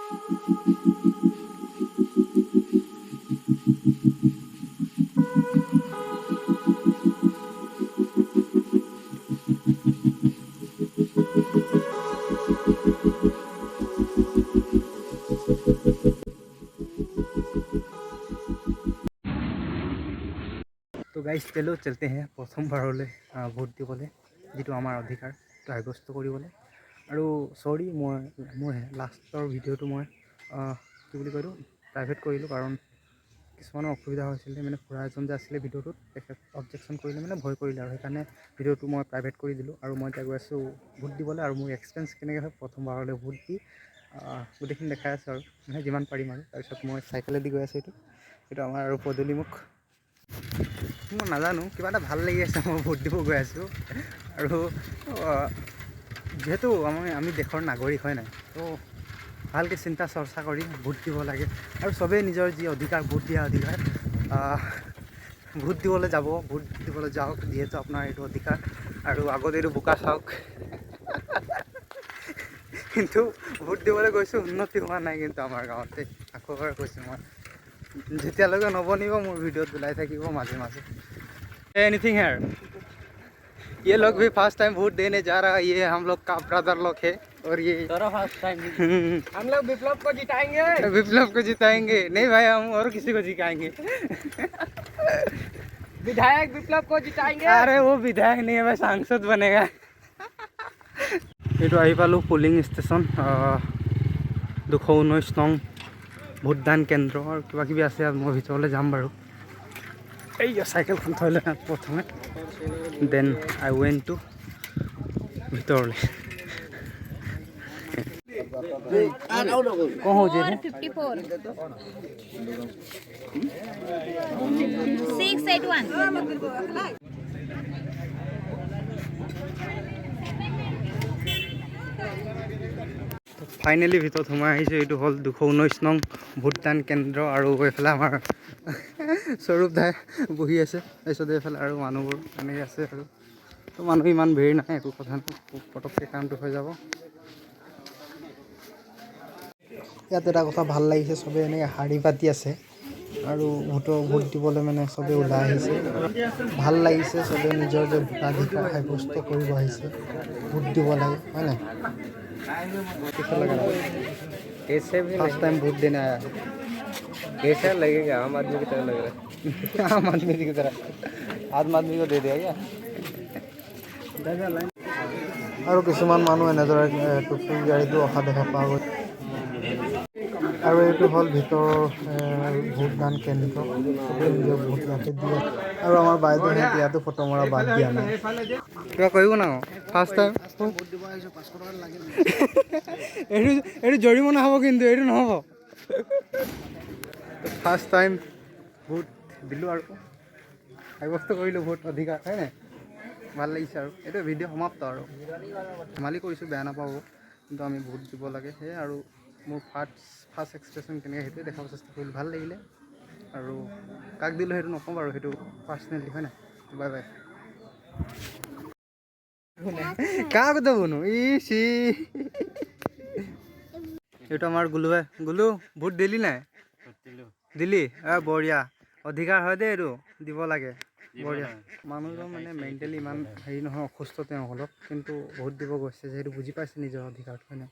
তো গাইজ চলো চলতে हैं প্ৰথমবাৰলৈ ভোট দিবলৈ যিটো আমাৰ অধিকাৰ সেইটো সাব্যস্ত কৰিবলৈ আৰু চৰি মোৰ লাষ্টৰ ভিডিঅ'টো মই কি বুলি কয় প্ৰাইভেট কৰিলোঁ কাৰণ কিছুমানৰ অসুবিধা হৈছিলে মানে খুৰা এজন যে আছিলে ভিডিঅ'টোত তেখেত অবজেকশ্যন কৰিলে মানে ভয় কৰিলে আৰু সেইকাৰণে ভিডিঅ'টো মই প্ৰাইভেট কৰি দিলোঁ আৰু মই এতিয়া গৈ আছোঁ ভোট দিবলৈ আৰু মোৰ এক্সপিৰিয়েঞ্চ কেনেকৈ হয় প্ৰথমবাৰলৈ ভোট দি গোটেইখিনি দেখাই আছোঁ আৰু মানে যিমান পাৰিম আৰু তাৰপিছত মই চাইকেলেদি গৈ আছোঁ এইটো আমাৰ আৰু পদূলিমুখ মই নাজানো কিবা এটা ভাল লাগি আছে মই ভোট দিব গৈ আছোঁ আৰু যিহেতু আমি দেশৰ নাগৰিক হয় নাই তো ভালকৈ চিন্তা চৰ্চা কৰি ভোট দিব লাগে আৰু চবেই নিজৰ যি অধিকাৰ ভোট দিয়া অধিকাৰ ভোট দিবলৈ যাব ভোট দিবলৈ যাওক যিহেতু আপোনাৰ এইটো অধিকাৰ আৰু আগত এইটো বোকা চাওক কিন্তু ভোট দিবলৈ গৈছোঁ উন্নতি হোৱা নাই কিন্তু আমাৰ গাঁৱতে আকৌ এবাৰ কৈছোঁ মই যেতিয়ালৈকে নবনিব মোৰ ভিডিঅ'ত ওলাই থাকিব মাজে মাজে एनीथिंग है ये लोग भी फर्स्ट टाइम वोट देने जा रहा है ये हम लोग का ब्रदर लोग है और ये फर्स्ट टाइम हम लोग विप्लव को जिताएंगे नहीं भाई हम और किसी को जिताएंगे विधायक विप्लव को जिताएंगे अरे वो विधायक नहीं है भाई सांसद बनेगा ये तो आई पालो पोलिंग स्टेशन 219 नং ভোটদান কেন্দ্ৰ আৰু কিবা কিবি আছে মই ভিতৰলৈ যাম বাৰু এই চাইকেলখন থৈ লৈ প্ৰথমে দেন আই ৱেণ্ট টু ভিতৰলৈ କ'ଣ ହେଉଛି 681 ফাইনেলি ভিতৰত সোমাই আহিছোঁ এইটো হ'ল 219 নং ভোটদান কেন্দ্ৰ আৰু এইফালে আমাৰ স্বৰূপ দাই বহি আছে তাৰপিছত এইফালে আৰু মানুহবোৰ এনেকৈ আছে আৰু তো মানুহ ইমান ভিৰ নাই একো কথা নাই পটককৈ কামটো হৈ যাব ইয়াত এটা কথা ভাল লাগিছে চবেই এনেকৈ শাৰী পাতি আছে আৰু ভোট দিবলৈ মানে চবেই ওলাই আহিছে ভাল লাগিছে চবেই নিজৰ যে ভোটাধিকাৰ সাব্যস্ত কৰিব আহিছে ভোট দিব লাগে হয় নাই कैसे भी फर्स्ट टाइम वोट देने आया है कैसा लगेगा आम आदमी की तरह लग रहा है आम आदमी की तरह आम आदमी को दे दिया क्या আৰু কিছুমান মানুহ এনেদৰে টুকটুক গাড়ীটো অহা দেখা পোৱা গৈছে আৰু এইটো হ'ল ভিতৰৰ ভোটদান কেন্দ্ৰ চবেই নিজৰ ভোট ইয়াতে দিয়ে আৰু আমাৰ বাইদেউহঁতে ইয়াতো ফটো মৰা বাদ দিয়া নাই কিবা কৰিব না ফাৰ্ষ্ট টাইম এইটো জৰিমনা হ'ব কিন্তু এইটো নহ'ব ফাৰ্ষ্ট টাইম ভোট দিলোঁ আৰু সাব্যস্ত কৰিলোঁ ভোট অধিকাৰ হয় নাই ভাল লাগিছে আৰু এইটো ভিডিঅ' সমাপ্ত আৰু ধেমালি কৰিছোঁ বেয়া নাপাব কিন্তু আমি ভোট দিব লাগে সেয়ে আৰু মোৰ ফাৰ্ষ্ট এক্সপ্ৰেশ্যন কেনেকৈ সেইটোৱে দেখাব চেষ্টা কৰিলোঁ ভাল লাগিলে আৰু কাক দিলোঁ সেইটো নকওঁ বাৰু সেইটো পাৰ্চনেলি হয় নাই বাই বাই কাক দেবনো ইচি এইটো আমাৰ গুলুৱে গুলু ভোট দিলি নাই দিলি বঢ়িয়া অধিকাৰ হয় দেই এইটো দিব লাগে বঢ়িয়া মানুহজন মানে মেণ্টেলি ইমান হেৰি নহয় অসুস্থ তেওঁ অলপ কিন্তু ভোট দিব গৈছে যিহেতু বুজি পাইছে নিজৰ অধিকাৰটো হয় নাই